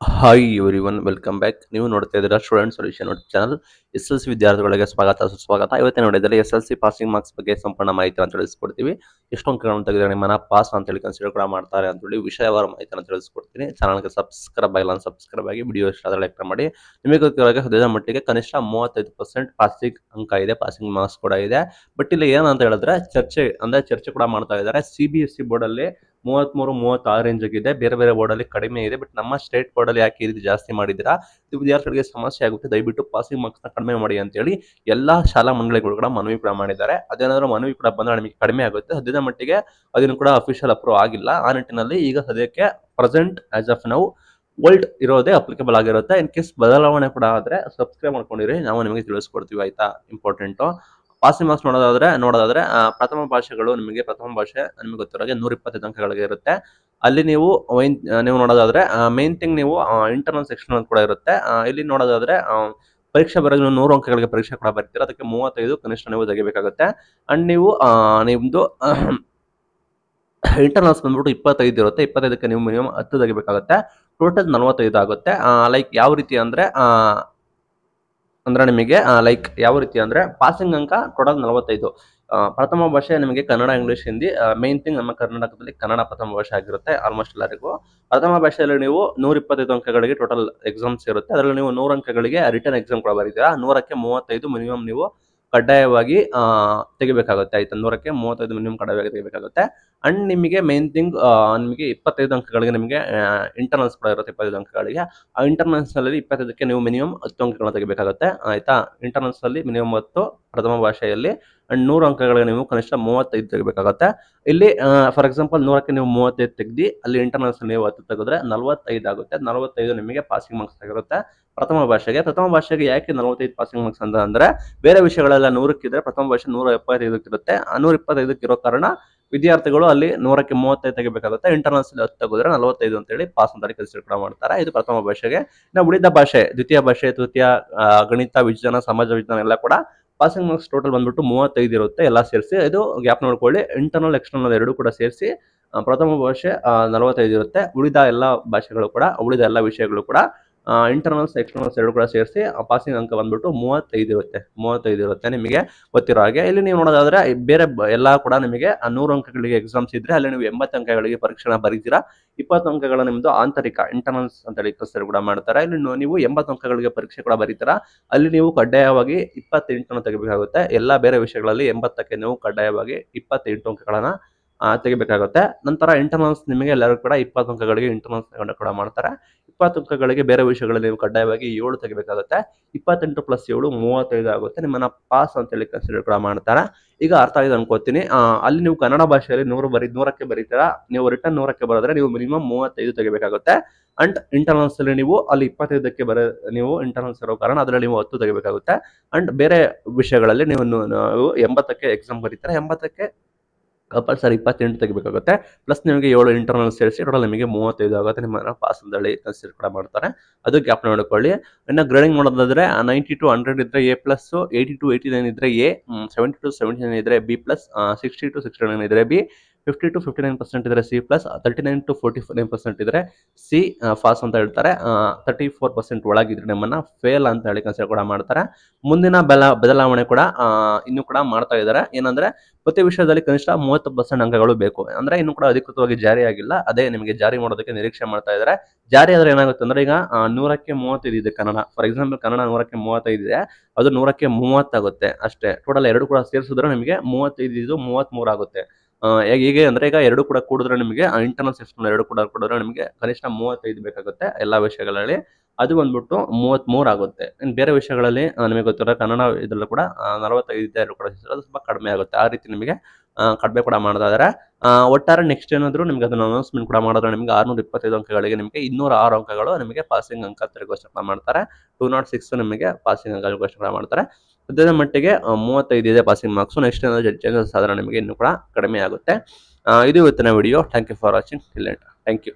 Hi everyone welcome back. ನೀವು ನೋಡ್ತಾ ಇದ್ದೀರಾ ಸ್ಟೂಡೆಂಟ್ ಸೊಲ್ಯೂಷನ್ ಚಾನಲ್. ಎಸ್ ವಿದ್ಯಾರ್ಥಿಗಳಿಗೆ ಸುಸ್ವಾಗತ. ಇವತ್ತಿನ ನೋಡಿದಲ್ಲಿ SLC ಪಾಸಿಂಗ್ ಮಾರ್ಕ್ಸ್ ಬಗ್ಗೆ ಸಂಪೂರ್ಣ ಮಾಹಿತಿಯನ್ನು ತಿಳಿಸ್ಕೊಡ್ತೀವಿ. ಎಷ್ಟು ಅಂಕಗಳನ್ನು ತೆಗೆದರೆ ನಿಮ್ಮನ್ನ ಪಾಸ್ ಅಂತ ಹೇಳಿ ಕನ್ಸಿಡರ್ ಕೂಡ ಮಾಡ್ತಾರೆ ಅಂತ ಹೇಳಿ ವಿಷಯವಾರ ಮಾಹಿತಿಯನ್ನು ತಿಳಿಸ್ಕೊಡ್ತೀನಿ. ಚಾನಲ್ಗೆ ಸಬ್ಸ್ಕ್ರೈಬ್ ಆಗಿಲ್ಲ ಸಬ್ಸ್ಕ್ರೈಬ್ ಆಗಿ ವಿಡಿಯೋ ಇಷ್ಟ ಆದರೆ ಲೈಕ್ ಮಾಡಿ. ನಿಮಗೆ ಗೊತ್ತಿರೋ ಸದ್ಯದ ಮಟ್ಟಿಗೆ ಕನಿಷ್ಠ 35% ಪಾಸಿಂಗ್ ಅಂಕ ಇದೆ, ಪಾಸಿಂಗ್ ಮಾರ್ಕ್ಸ್ ಕೂಡ ಇದೆ. ಬಟ್ ಇಲ್ಲಿ ಏನಂತ ಹೇಳಿದ್ರೆ ಚರ್ಚೆ ಕೂಡ ಮಾಡ್ತಾ ಇದ್ದಾರೆ. CBSE ಬೋರ್ಡ್ ಅಲ್ಲಿ 33, 36 ರೇಂಜ್ ಆಗಿದೆ. ಬೇರೆ ಬೇರೆ ಬೋರ್ಡ್ ಅಲ್ಲಿ ಕಡಿಮೆ ಇದೆ. ಬಟ್ ನಮ್ಮ ಸ್ಟೇಟ್ ಬೋರ್ಡ್ ಅಲ್ಲಿ ಯಾಕೆ ಈ ರೀತಿ ಜಾಸ್ತಿ ಮಾಡಿದ್ದೀರಾ, ಇದು ವಿದ್ಯಾರ್ಥಿಗಳಿಗೆ ಸಮಸ್ಯೆ ಆಗುತ್ತೆ, ದಯವಿಟ್ಟು ಪಾಸಿಂಗ್ ಮಾರ್ಕ್ಸ್ ನ ಕಡಿಮೆ ಮಾಡಿ ಅಂತ ಹೇಳಿ ಎಲ್ಲಾ ಶಾಲಾ ಮಂಡಳಿಗಳು ಕೂಡ ಮನವಿ ಕೂಡ ಮಾಡಿದ್ದಾರೆ. ಅದೇನಾದ್ರೂ ಮನವಿ ಕೂಡ ಬಂದ್ರೆ ನಿಮಗೆ ಕಡಿಮೆ ಆಗುತ್ತೆ. ಸದ್ಯದ ಮಟ್ಟಿಗೆ ಅದನ್ನು ಕೂಡ ಅಫಿಷಿಯಲ್ ಅಪ್ರೂವ್ ಆಗಿಲ್ಲ. ಆ ನಿಟ್ಟಿನಲ್ಲಿ ಈಗ ಸದ್ಯಕ್ಕೆ present as of now old ಇರೋದೇ ಅಪ್ಲಿಕಬಲ್ ಆಗಿರುತ್ತೆ. ಇನ್ ಕೇಸ್ ಬದಲಾವಣೆ ಕೂಡ ಆದ್ರೆ ಸಬ್ಸ್ಕ್ರೈಬ್ ಮಾಡ್ಕೊಂಡಿರಿ, ನಾವು ನಿಮಗೆ ತಿಳಿಸ್ಕೊಡ್ತೀವಿ. ಆಯ್ತಾ? ಇಂಪಾರ್ಟೆಂಟ್ ಪಾಸಿಂಗ್ ಮಾರ್ಕ್ಸ್ ನೋಡೋದಾದ್ರೆ ಪ್ರಥಮ ಭಾಷೆಗಳು ನಿಮಗೆ ಗೊತ್ತಿರೋಗೆ 125 ಅಂಕಗಳಿಗೆ ಇರುತ್ತೆ. ಅಲ್ಲಿ ನೀವು ನೋಡೋದಾದ್ರೆ ಮೇನ್ ಥಿಂಗ್ ನೀವು ಇಂಟರ್ನಲ್ ಸೆಕ್ಷನ್ ಕೂಡ ಇರುತ್ತೆ. ಇಲ್ಲಿ ನೋಡೋದಾದ್ರೆ ಪರೀಕ್ಷೆ ಬರೋದು 100 ಅಂಕಗಳಿಗೆ ಪರೀಕ್ಷೆ ಕೂಡ ಬರ್ತೀರಾ. ಅದಕ್ಕೆ 35 ಕನಿಷ್ಠ ನೀವು ತೆಗಿಬೇಕಾಗುತ್ತೆ. ಅಂಡ್ ನಿಮ್ದು ಇಂಟರ್ನಲ್ಸ್ ಬಂದ್ಬಿಟ್ಟು 25 ಇರುತ್ತೆ. 25ಕ್ಕೆ ನೀವು ಮಿನಿಮಮ್ 10 ತೆಗಿಬೇಕಾಗುತ್ತೆ. ಟೋಟಲ್ 45 ಆಗುತ್ತೆ. ಲೈಕ್ ಯಾವ ರೀತಿ ಅಂದ್ರೆ ನಿಮಗೆ ಯಾವ ರೀತಿ ಅಂದ್ರೆ ಪಾಸಿಂಗ್ ಅಂಕ ಟೋಟಲ್ 45. ಪ್ರಥಮ ಭಾಷೆ ನಿಮಗೆ Kannada, English, Hindi. Main thing ನಮ್ಮ ಕರ್ನಾಟಕದಲ್ಲಿ ಕನ್ನಡ ಪ್ರಥಮ ಭಾಷೆ ಆಗಿರುತ್ತೆ ಆಲ್ಮೋಸ್ಟ್ ಎಲ್ಲರಿಗೂ. ಪ್ರಥಮ ಭಾಷೆಯಲ್ಲಿ ನೀವು 125 ಅಂಕಗಳಿಗೆ ಟೋಟಲ್ ಎಕ್ಸಾಮ್ಸ್ ಇರುತ್ತೆ. ಅದರಲ್ಲಿ ನೀವು 100 ಅಂಕಗಳಿಗೆ ರಿಟರ್ನ್ ಎಕ್ಸಾಮ್ ಕೂಡ ಬರೀತೀರಾ. 100ಕ್ಕೆ 35 ಮಿನಿಮಮ್ ನೀವು ಕಡ್ಡಾಯವಾಗಿ ತೆಗಿಬೇಕಾಗುತ್ತೆ. ಆಯ್ತಾ? 100ಕ್ಕೆ 35 ಮಿನಿಮಮ್ ಕಡ್ಡಾಯವಾಗಿ ತೆಗಿಬೇಕಾಗುತ್ತೆ. ಅಂಡ್ ನಿಮಗೆ ಮೇನ್ ಥಿಂಗ್ ನಿಮಗೆ 25 ಅಂಕಗಳಿಗೆ ನಿಮಗೆ ಇಂಟರ್ನಲ್ಸ್ ಕೂಡ ಇರುತ್ತೆ. 25 ಅಂಕಗಳಿಗೆ ಆ ಇಂಟರ್ನಲ್ಸ್ ನಲ್ಲಿ 25ಕ್ಕೆ ನೀವು ಮಿನಿಮಮ್ 10 ಅಂಕಗಳನ್ನ ತೆಗಿಬೇಕಾಗುತ್ತೆ. ಆಯ್ತಾ? ಇಂಟರ್ನಲ್ಸ್ ಅಲ್ಲಿ ಮಿನಿಮಮ್ 10 ಪ್ರಥಮ ಭಾಷೆಯಲ್ಲಿ. ಅಂಡ್ 100 ಅಂಕಗಳಿಗೆ ನೀವು ಕನಿಷ್ಠ 35 ತೆಗಿಬೇಕಾಗುತ್ತೆ. ಇಲ್ಲಿ ಫಾರ್ ಎಕ್ಸಾಂಪಲ್ 100ಕ್ಕೆ ನೀವು 35 ತೆಗ್ದಿ ಅಲ್ಲಿ ಇಂಟರ್ನಲ್ಸ್ ನೀವು 10 ತೆಗೆದ್ರೆ 45 ಆಗುತ್ತೆ. 45 ನಿಮಗೆ ಪಾಸಿಂಗ್ ಮಾರ್ಕ್ಸ್ ಆಗಿರುತ್ತೆ ಪ್ರಥಮ ಭಾಷೆಗೆ. ಯಾಕೆ 45 ಪಾಸಿಂಗ್ ಮಾರ್ಕ್ಸ್ ಅಂದ್ರೆ ಬೇರೆ ವಿಷಯಗಳೆಲ್ಲ 100ಕ್ಕೆ ಇದ್ರೆ ಪ್ರಥಮ ಭಾಷೆ 175 ಇರುತ್ತೆ. 125 ಇರೋ ಕಾರಣ ವಿದ್ಯಾರ್ಥಿಗಳು ಅಲ್ಲಿ 100ಕ್ಕೆ 35 ತೆಗಿಬೇಕಾಗುತ್ತೆ. ಇಂಟರ್ನಲ್ಸ್ 10 ತೆಗೆದ್ರೆ 45 ಅಂತ ಹೇಳಿ ಪಾಸ್ ಅಂತ ಕನ್ಸಿಡರ್ ಕೂಡ ಮಾಡ್ತಾರೆ. ಇದು ಪ್ರಥಮ ಭಾಷೆಗೆ. ಇನ್ನು ಉಳಿದ ಭಾಷೆ, ದ್ವಿತೀಯ ಭಾಷೆ, ತೃತೀಯ, ಗಣಿತ, ವಿಜ್ಞಾನ, ಸಮಾಜ ವಿಜ್ಞಾನ ಎಲ್ಲ ಕೂಡ ಪಾಸಿಂಗ್ ಮಾರ್ಕ್ಸ್ ಟೋಟಲ್ ಬಂದ್ಬಿಟ್ಟು 35 ಇರುತ್ತೆ ಎಲ್ಲ ಸೇರಿಸಿ. ಇದು ಗ್ಯಾಪ್ ನೋಡ್ಕೊಳ್ಳಿ. ಇಂಟರ್ನಲ್ ಎಕ್ಸ್ಟರ್ನಲ್ ಎರಡು ಕೂಡ ಸೇರಿಸಿ ಪ್ರಥಮ ಭಾಷೆ 45 ಇರುತ್ತೆ. ಉಳಿದ ಎಲ್ಲ ವಿಷಯಗಳು ಕೂಡ ಇಂಟರ್ನಲ್ಸ್ ಎಕ್ಸ್ಟರ್ನಲ್ಸ್ ಎರಡು ಕೂಡ ಸೇರಿಸಿ ಪಾಸಿಂಗ್ ಅಂಕ ಬಂದ್ಬಿಟ್ಟು 35 ಇರುತ್ತೆ ನಿಮಗೆ ಗೊತ್ತಿರೋ ಹಾಗೆ. ಇಲ್ಲಿ ನೀವು ನೋಡೋದಾದ್ರೆ ಬೇರೆ ಎಲ್ಲ ಕೂಡ ನಿಮಗೆ 100 ಅಂಕಗಳಿಗೆ ಎಕ್ಸಾಮ್ಸ್ ಇದ್ರೆ ಅಲ್ಲಿ ನೀವು 80 ಅಂಕಗಳಿಗೆ ಪರೀಕ್ಷೆನ ಬರೀತೀರಾ. 20 ಅಂಕಗಳ ನಿಮ್ದು ಆಂತರಿಕ ಇಂಟರ್ನಲ್ಸ್ ಅಂತ ಹೇಳಿ ಕನ್ಸಿಡರ್ ಕೂಡ ಮಾಡ್ತಾರೆ. ಇಲ್ಲಿ ನೀವು 80 ಅಂಕಗಳಿಗೆ ಪರೀಕ್ಷೆ ಕೂಡ ಬರೀತೀರಾ. ಅಲ್ಲಿ ನೀವು ಕಡ್ಡಾಯವಾಗಿ 28 ತೆಗಿಬೇಕಾಗುತ್ತೆ. ಎಲ್ಲ ಬೇರೆ ವಿಷಯಗಳಲ್ಲಿ 80ಕ್ಕೆ ನೀವು ಕಡ್ಡಾಯವಾಗಿ 28 ಅಂಕಗಳನ್ನ ತೆಗಿಬೇಕಾಗುತ್ತೆ. ನಂತರ ಇಂಟರ್ನಲ್ಸ್ ನಿಮಗೆ ಎಲ್ಲರೂ ಕೂಡ 20 ಅಂಕಗಳಿಗೆ ಇಂಟರ್ನಲ್ಸ್ ಕೂಡ ಮಾಡ್ತಾರೆ. 20 ಅಂಕಗಳಿಗೆ ಬೇರೆ ವಿಷಯಗಳಲ್ಲಿ ನೀವು ಕಡ್ಡಾಯವಾಗಿ 7 ತೆಗಿಬೇಕಾಗುತ್ತೆ. 28 + 7 35 ಆಗುತ್ತೆ. ನಿಮ್ಮನ್ನ ಪಾಸ್ ಅಂತ ಹೇಳಿ ಕನ್ಸಿಡರ್ ಕೂಡ ಮಾಡ್ತಾರೆ. ಈಗ ಅರ್ಥ ಆಗಿದೆ ಅನ್ಕೋತೀನಿ. ಅಲ್ಲಿ ನೀವು ಕನ್ನಡ ಭಾಷೆಯಲ್ಲಿ 100ಕ್ಕೆ ಬರೀತೀರಾ. ನೀವು ರಿಟರ್ನ್ 100ಕ್ಕೆ ಬರೆದ್ರೆ ನೀವು ಮಿನಿಮಮ್ 35 ತೆಗಿಬೇಕಾಗುತ್ತೆ. ಅಂಡ್ ಇಂಟರ್ನಲ್ಸ್ ಅಲ್ಲಿ ನೀವು ಅಲ್ಲಿ 25ಕ್ಕೆ ನೀವು ಇಂಟರ್ನಲ್ಸ್ ಇರೋ ಕಾರಣ ಅದರಲ್ಲಿ ನೀವು 10 ತೆಗಿಬೇಕಾಗುತ್ತೆ. ಅಂಡ್ ಬೇರೆ ವಿಷಯಗಳಲ್ಲಿ ನೀವು 80ಕ್ಕೆ ಎಕ್ಸಾಮ್ ಬರೀತೀರಾ. 80ಕ್ಕೆ ಕಂಪಲ್ಸರಿ 28 ತೆಗಿಬೇಕಾಗುತ್ತೆ. ಪ್ಲಸ್ ನಿಮಗೆ 7 ಇಂಟರ್ನಲ್ ಸೇರಿಸಿ ಟೋಟಲ್ ನಿಮಗೆ 35 ಆಗುತ್ತೆ. ನಿಮ್ಮನ್ನ ಪಾಸ್ ಅಂತ ಹೇಳಿ ಕನ್ಸಿಡರ್ ಕೂಡ ಮಾಡ್ತಾರೆ. ಅದು ಗ್ಯಾಪ್ ನೋಡ್ಕೊಳ್ಳಿ. ಇನ್ನು ಗ್ರೇಡಿಂಗ್ ನೋಡೋದಾದ್ರೆ 90 to 100 ಇದ್ರೆ A+, 80 to 89 ಇದ್ರೆ A, 70 to 79 ಇದ್ರೆ B+, 60 to 69 ಇದ್ರೆ B, 50 to 59% ಇದ್ರೆ C+, 39 to 49% ಇದ್ರೆ C ಪಾಸ್ ಅಂತ ಹೇಳ್ತಾರೆ. 34% ಒಳಗಿದ್ರೆ ನಿಮ್ಮನ್ನ ಫೇಲ್ ಅಂತ ಹೇಳಿ ಕನ್ಸಿಡರ್ ಕೂಡ ಮಾಡ್ತಾರೆ. ಮುಂದಿನ ಬದಲಾವಣೆ ಕೂಡ ಇನ್ನು ಕೂಡ ಮಾಡ್ತಾ ಇದ್ದಾರೆ. ಏನಂದ್ರೆ ಪ್ರತಿ ವಿಷಯದಲ್ಲಿ ಕನಿಷ್ಠ 30% ಅಂಕಗಳು ಬೇಕು. ಅಂದ್ರೆ ಇನ್ನು ಕೂಡ ಅಧಿಕೃತವಾಗಿ ಜಾರಿ ಆಗಿಲ್ಲ. ಅದೇ ನಿಮಗೆ ಜಾರಿ ಮಾಡೋದಕ್ಕೆ ನಿರೀಕ್ಷೆ ಮಾಡ್ತಾ ಇದ್ದಾರೆ. ಜಾರಿ ಆದ್ರೆ ಏನಾಗುತ್ತೆ ಅಂದ್ರೆ ಈಗ 100ಕ್ಕೆ 35 ಇದೆ ಕನ್ನಡ. ಫಾರ್ ಎಕ್ಸಾಂಪಲ್ ಕನ್ನಡ 100ಕ್ಕೆ 35 ಇದೆ. ಅದು 100ಕ್ಕೆ 30 ಆಗುತ್ತೆ ಅಷ್ಟೇ. ಟೋಟಲ್ ಎರಡು ಕೂಡ ಸೇರಿಸಿದ್ರೆ ನಿಮಗೆ 35 ಇದು 33 ಆಗುತ್ತೆ. ಹೇಗೆ ಅಂದ್ರೆ ಈಗ ಎರಡು ಕೂಡ ಕೂಡಿದ್ರೆ ನಿಮಗೆ ಇಂಟರ್ನಲ್ ಸೆಕ್ಷನ್ ಎರಡು ಕೂಡ ಕೂಡಿದ್ರೆ ನಿಮಗೆ ಕನಿಷ್ಠ 35 ಬೇಕಾಗುತ್ತೆ ಎಲ್ಲಾ ವಿಷಯಗಳಲ್ಲಿ. ಅದು ಬಂದ್ಬಿಟ್ಟು 33 ಆಗುತ್ತೆ. ಇನ್ನು ಬೇರೆ ವಿಷಯಗಳಲ್ಲಿ ನಿಮಗೆ ಗೊತ್ತಿರೋ ಕನ್ನಡ ಇದರಲ್ಲೂ ಕೂಡ 45 ಇದೆ, ಕೂಡ ಅದು ಸ್ವಲ್ಪ ಕಡಿಮೆ ಆಗುತ್ತೆ. ಆ ರೀತಿ ನಿಮಗೆ ಕಡಿಮೆ ಕೂಡ ಮಾಡ್ತಾ ಇದ್ದಾರೆ. ಒಟ್ಟಾರೆ ನೆಕ್ಸ್ಟ್ ಏನಾದ್ರು ನಿಮ್ಗೆ ಅದನ್ನ ಅನೌನ್ಸ್ಮೆಂಟ್ ಕೂಡ ಮಾಡಿದ್ರೆ ನಿಮಗೆ 625 ಅಂಕಗಳಿಗೆ ನಿಮಗೆ 206 ಅಂಕಗಳು ನಿಮಗೆ ಪಾಸಿಂಗ್ ಅಂಕ ಅಂತ ಘೋಷಣೆ ಮಾಡ್ತಾರೆ. 206 ನಿಮಗೆ ಪಾಸಿಂಗ್ ಅಂಕ ಘೋಷಣೆ ಮಾಡ್ತಾರೆ. ಸದ್ಯದ ಮಟ್ಟಿಗೆ 35 ಇದೆ ಪಾಸಿಂಗ್ ಮಾರ್ಕ್ಸ್. ನೆಕ್ಸ್ಟ್ ಏನಾದ್ರು ಚೇಂಜಸ್ ಆದ್ರೆ ನಿಮಗೆ ಇನ್ನೂ ಕೂಡ ಕಡಿಮೆ ಆಗುತ್ತೆ. ಇದು ಇವತ್ತಿನ video. Thank you for watching. Thank you.